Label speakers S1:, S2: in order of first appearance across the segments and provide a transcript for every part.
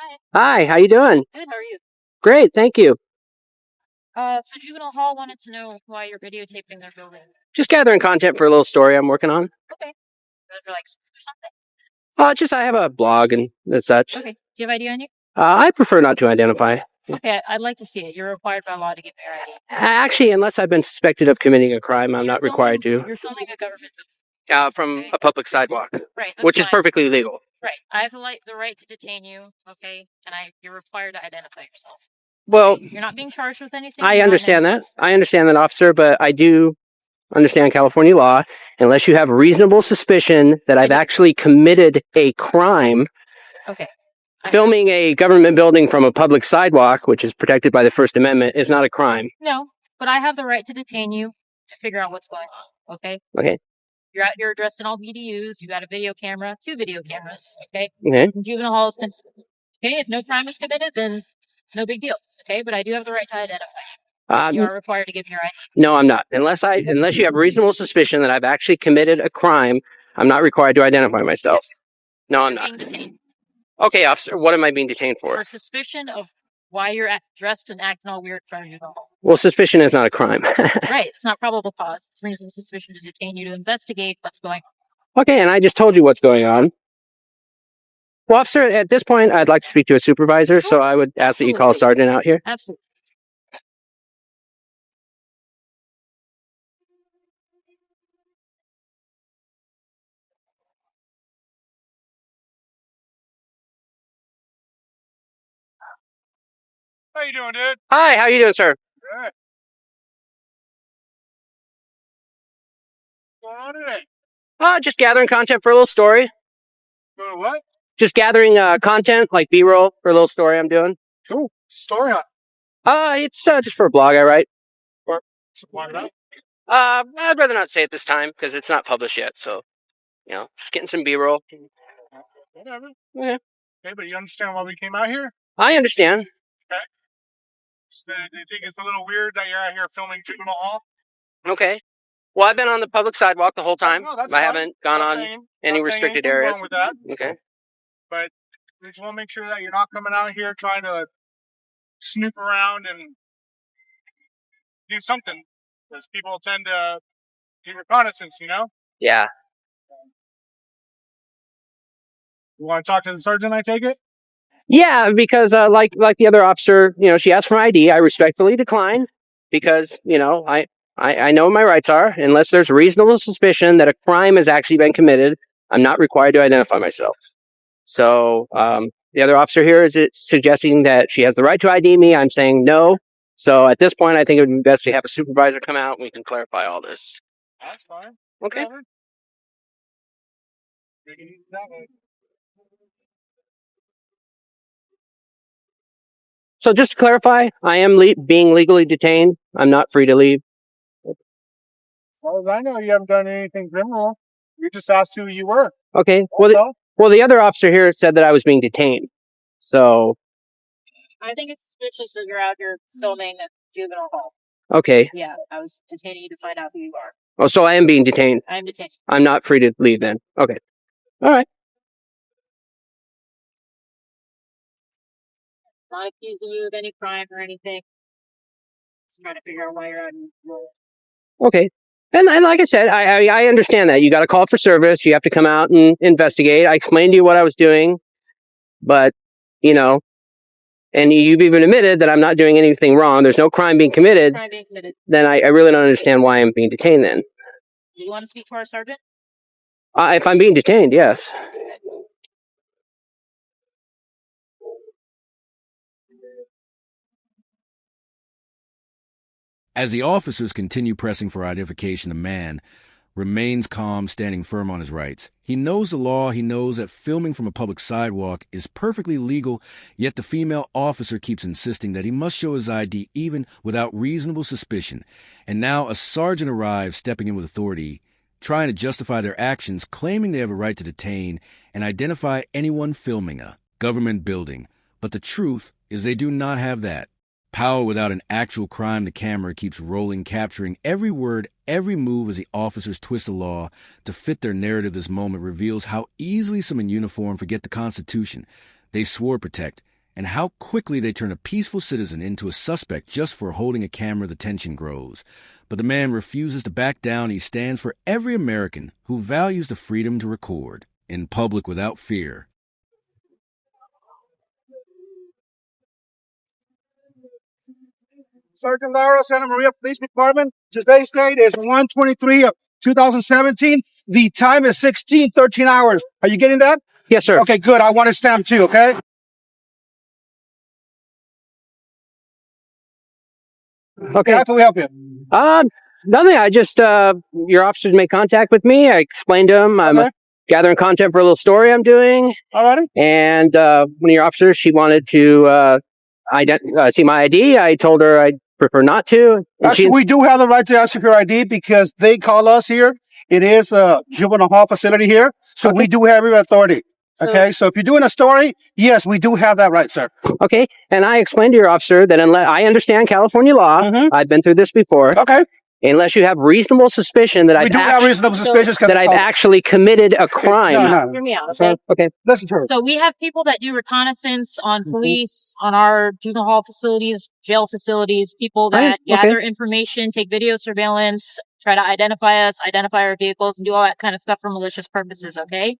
S1: Hi.
S2: Hi, how you doing?
S1: Good, how are you?
S2: Great, thank you.
S1: So Juvenile Hall wanted to know why you're videotaping their building.
S2: Just gathering content for a little story I'm working on.
S1: Okay. For like school or something?
S2: I have a blog and such.
S1: Okay. Do you have ID on you?
S2: I prefer not to identify.
S1: Okay, I'd like to see it. You're required by law to give me your ID.
S2: Actually, unless I've been suspected of committing a crime, I'm not required to.
S1: You're filming a government building.
S2: From a public sidewalk,
S1: Right, that's
S2: which is
S1: fine.
S2: perfectly legal.
S1: Right. I have the right to detain you, okay? And you're required to identify yourself.
S2: Well,
S1: You're not being charged with anything.
S2: I understand that. I understand that, officer, but I do understand California law. Unless you have reasonable suspicion that I've actually committed a crime.
S1: Okay.
S2: Filming a government building from a public sidewalk, which is protected by the First Amendment, is not a crime.
S1: No, but I have the right to detain you to figure out what's going on, okay?
S2: Okay.
S1: You're dressed in all BDUs. You got a video camera, 2 video cameras, okay?
S2: Okay.
S1: Juvenile Hall is okay. If no crime is committed, then no big deal, okay? But I do have the right to identify you. You are required to give me your ID.
S2: No, I'm not. Unless you have reasonable suspicion that I've actually committed a crime, I'm not required to identify myself.
S1: Yes,
S2: no, I'm not.
S1: Being detained.
S2: Okay, officer, what am I being detained for?
S1: For suspicion of why you're dressed and acting all weird in front of your home.
S2: Well, suspicion is not a crime.
S1: Right, it's not probable cause. It's reasonable suspicion to detain you to investigate what's going on.
S2: Okay, and I just told you what's going on. Well, officer, at this point, I'd like to speak to a supervisor, so I would ask that you call a sergeant out here.
S1: Absolutely.
S3: How you doing, dude?
S2: Hi, how you doing, sir?
S3: Good. What's going on today?
S2: Just gathering content for a little story.
S3: Doing what?
S2: Just gathering content, like B-roll, for a little story I'm doing.
S3: Cool. Story on.
S2: It's just for a blog I write.
S3: Why not?
S2: I'd rather not say it this time, because it's not published yet, so, just getting some B-roll.
S3: Whatever.
S2: Yeah.
S3: Okay, but you understand why we came out here?
S2: I understand.
S3: Okay. So, do you think it's a little weird that you're out here filming Juvenile Hall?
S2: Okay. Well, I've been on the public sidewalk the whole time.
S3: No, that's
S2: I
S3: fine.
S2: haven't gone
S3: Not
S2: on
S3: saying-
S2: any
S3: not saying
S2: restricted
S3: anything
S2: areas.
S3: wrong with that.
S2: Okay.
S3: But we just want to make sure that you're not coming out here trying to snoop around and do something. Because people tend to do reconnaissance,
S2: Yeah.
S3: You want to talk to the sergeant, I take it?
S2: Yeah, because like the other officer, she asked for ID. I respectfully declined because, I know what my rights are. Unless there's reasonable suspicion that a crime has actually been committed, I'm not required to identify myself. So the other officer here is suggesting that she has the right to ID me. I'm saying no. So at this point, I think it would be best to have a supervisor come out and we can clarify all this.
S3: That's fine.
S2: Okay.
S3: Whatever. We can use that way.
S2: So just to clarify, I am being legally detained. I'm not free to leave.
S3: As far as I know, you haven't done anything criminal. You just asked who you were.
S2: Okay.
S3: Well,
S2: The other officer here said that I was being detained. So.
S1: I think it's suspicious that you're out here filming at Juvenile Hall.
S2: Okay.
S1: Yeah, I was detaining you to find out who you are.
S2: Oh, so I am being detained.
S1: I am detained.
S2: I'm not free to leave then. Okay. All right.
S1: Not accusing you of any crime or anything. Just trying to figure out why you're out in the role.
S2: Okay. And like I said, I understand that. You got to call for service. You have to come out and investigate. I explained to you what I was doing. But, and you've even admitted that I'm not doing anything wrong. There's no crime being committed. Then I really don't understand why I'm being detained then.
S1: Do you want to speak to our sergeant?
S2: If I'm being detained, yes.
S4: As the officers continue pressing for identification, the man remains calm, standing firm on his rights. He knows the law. He knows that filming from a public sidewalk is perfectly legal, yet the female officer keeps insisting that he must show his ID even without reasonable suspicion. And now a sergeant arrives, stepping in with authority, trying to justify their actions, claiming they have a right to detain and identify anyone filming a government building. But the truth is they do not have that. Power without an actual crime. The camera keeps rolling, capturing every word, every move as the officers twist the law to fit their narrative. This moment reveals how easily some in uniform forget the Constitution they swore to protect and how quickly they turn a peaceful citizen into a suspect just for holding a camera. The tension grows. But the man refuses to back down. He stands for every American who values the freedom to record in public without fear.
S5: Sergeant Lara, Santa Maria Police Department. Today's date is 1/23 of 2017. The time is 16:13 hours. Are you getting that?
S2: Yes, sir.
S5: Okay, good. I want a stamp too, okay?
S2: Okay.
S5: How can we help you?
S2: Nothing. I just, your officers made contact with me. I explained to them I'm
S5: Okay.
S2: gathering content for a little story I'm doing.
S5: Alrighty.
S2: And one of your officers, she wanted to see my ID. I told her I'd prefer not to. And
S5: Actually, we do have the right to ask you for your ID because they call us here. It is a juvenile hall facility here. So we do have your authority. Okay, so if you're doing a story, yes, we do have that right, sir.
S2: Okay, and I explained to your officer that unless I understand California law, I've been through this before.
S5: Okay.
S2: Unless you have reasonable suspicion that
S5: We do have reasonable suspicions
S2: that I've actually committed a crime.
S5: No.
S1: Hear me out,
S2: So,
S1: okay?
S2: okay.
S5: Listen to her.
S1: So we have people that do reconnaissance on police, on our juvenile hall facilities, jail facilities, people that gather information, take video surveillance, try to identify us, identify our vehicles, and do all that kind of stuff for malicious purposes, okay?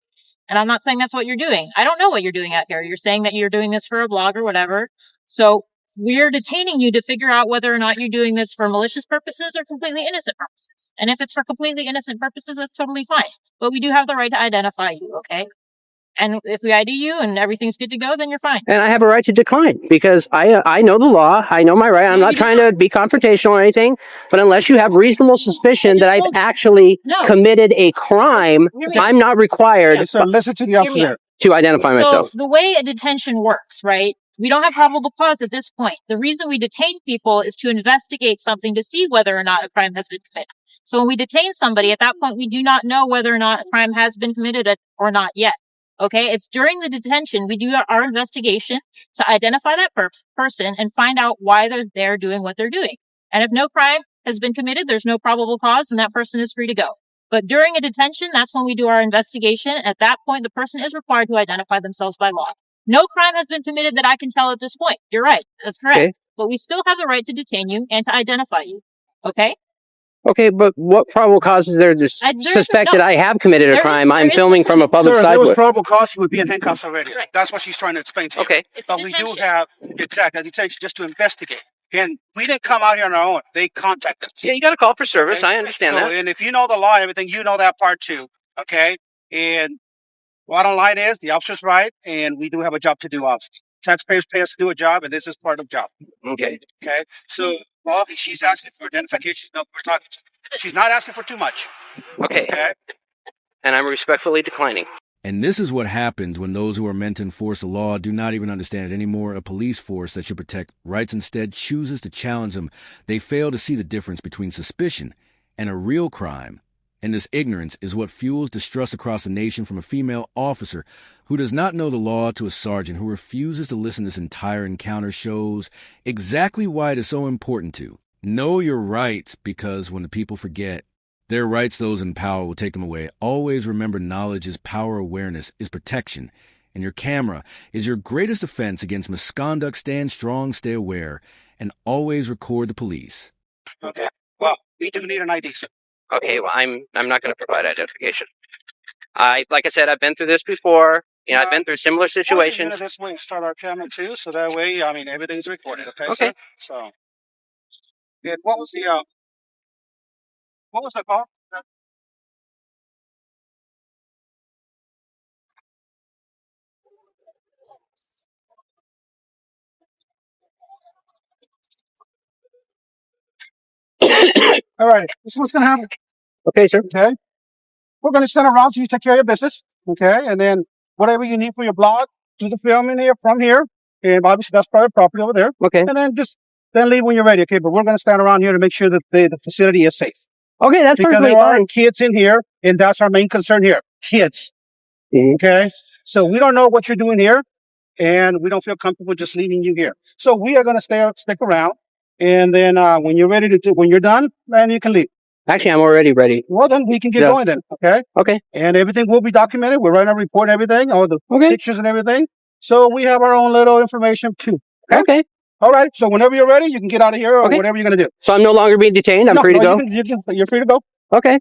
S1: And I'm not saying that's what you're doing. I don't know what you're doing out here. You're saying that you're doing this for a blog or whatever. So we're detaining you to figure out whether or not you're doing this for malicious purposes or completely innocent purposes. And if it's for completely innocent purposes, that's totally fine. But we do have the right to identify you, okay? And if we ID you and everything's good to go, then you're fine.
S2: And I have a right to decline because I know the law. I know my right. I'm not trying to be confrontational or anything. But unless you have reasonable suspicion that I've actually committed a crime, I'm not required
S5: So listen to the officer.
S2: to identify myself.
S1: So the way a detention works, right? We don't have probable cause at this point. The reason we detain people is to investigate something to see whether or not a crime has been committed. So when we detain somebody, at that point, we do not know whether or not a crime has been committed or not yet. Okay, it's during the detention, we do our investigation to identify that person and find out why they're there doing what they're doing. And if no crime has been committed, there's no probable cause, and that person is free to go. But during a detention, that's when we do our investigation. At that point, the person is required to identify themselves by law. No crime has been committed that I can tell at this point. You're right. That's correct.
S2: Okay.
S1: But we still have the right to detain you and to identify you. Okay?
S2: Okay, but what probable cause is there to suspect that I have committed a crime? I'm filming from a public
S5: Sir, if there was
S2: sidewalk.
S5: probable cause, you would be in handcuffs already.
S1: Right.
S5: That's what she's trying to explain to you.
S2: Okay.
S1: It's
S5: But
S1: detention.
S5: we do have, exactly, detention just to investigate. And we didn't come out here on our own. They contacted us.
S2: Yeah, you got to call for service.
S5: Okay?
S2: I understand
S5: So,
S2: that.
S5: and if you know the law and everything, you know that part too. Okay? And bottom line is, the officer's right, and we do have a job to do, officer. Taxpayers pay us to do a job, and this is part of the job.
S2: Okay.
S5: Okay? So, well, she's asking for identification. No, we're talking to. She's not asking for too much.
S2: Okay.
S5: Okay?
S2: And I'm respectfully declining.
S4: And this is what happens when those who are meant to enforce the law do not even understand it anymore. A police force that should protect rights instead chooses to challenge them. They fail to see the difference between suspicion and a real crime. And this ignorance is what fuels distrust across the nation, from a female officer who does not know the law to a sergeant who refuses to listen. This entire encounter shows exactly why it is so important to know your rights, because when the people forget their rights, those in power will take them away. Always remember, knowledge is power, awareness is protection, and your camera is your greatest defense against misconduct. Stand strong, stay aware, and always record the police.
S5: Okay. Well, we do need an ID, sir.
S2: Okay, well, I'm not going to provide identification. Like I said, I've been through this before. You know, I've been through similar situations.
S5: This way, start our camera too, so that way, I mean, everything's recorded. Okay,
S2: Okay.
S5: sir? So, yeah, what was the call? All right, this is what's going to happen.
S2: Okay, sir.
S5: Okay, we're going to stand around so you take care of your business. Okay, and then whatever you need for your blog, do the filming here from here, and obviously that's private property over there.
S2: Okay.
S5: And then leave when you're ready. Okay, but we're going to stand around here to make sure that the facility is safe,
S2: Okay, that's
S5: because
S2: perfectly
S5: there are
S2: fine.
S5: kids in here, and that's our main concern here. Kids.
S2: Mhm.
S5: Okay, so we don't know what you're doing here, and we don't feel comfortable just leaving you here. So we are going to stick around, and then when you're done, then you can leave.
S2: Actually, I'm already ready.
S5: Well, then we can get
S2: Yeah.
S5: going then. Okay,
S2: Okay.
S5: and everything will be documented. We're writing a report and everything, all the
S2: Okay.
S5: pictures and everything. So we have our own little information too.
S2: Okay.
S5: All right. So whenever you're ready, you can get out of here or
S2: Okay.
S5: whatever you're going to do.
S2: So I'm no longer being detained. I'm free to go.
S5: You're free to go.
S2: Okay.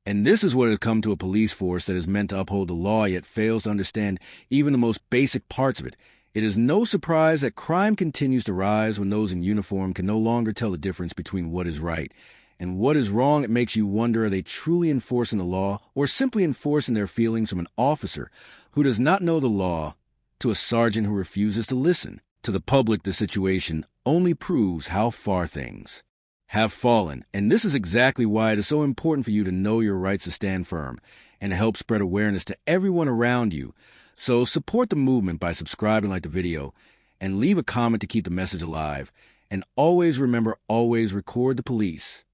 S4: And this is what has come to a police force that is meant to uphold the law yet fails to understand even the most basic parts of it. It is no surprise that crime continues to rise when those in uniform can no longer tell the difference between what is right and what is wrong. It makes you wonder, are they truly enforcing the law or simply enforcing their feelings from an officer who does not know the law to a sergeant who refuses to listen? To the public, the situation only proves how far things have fallen. And this is exactly why it is so important for you to know your rights to stand firm and to help spread awareness to everyone around you. So support the movement by subscribing, like the video, and leave a comment to keep the message alive. And always remember, always record the police.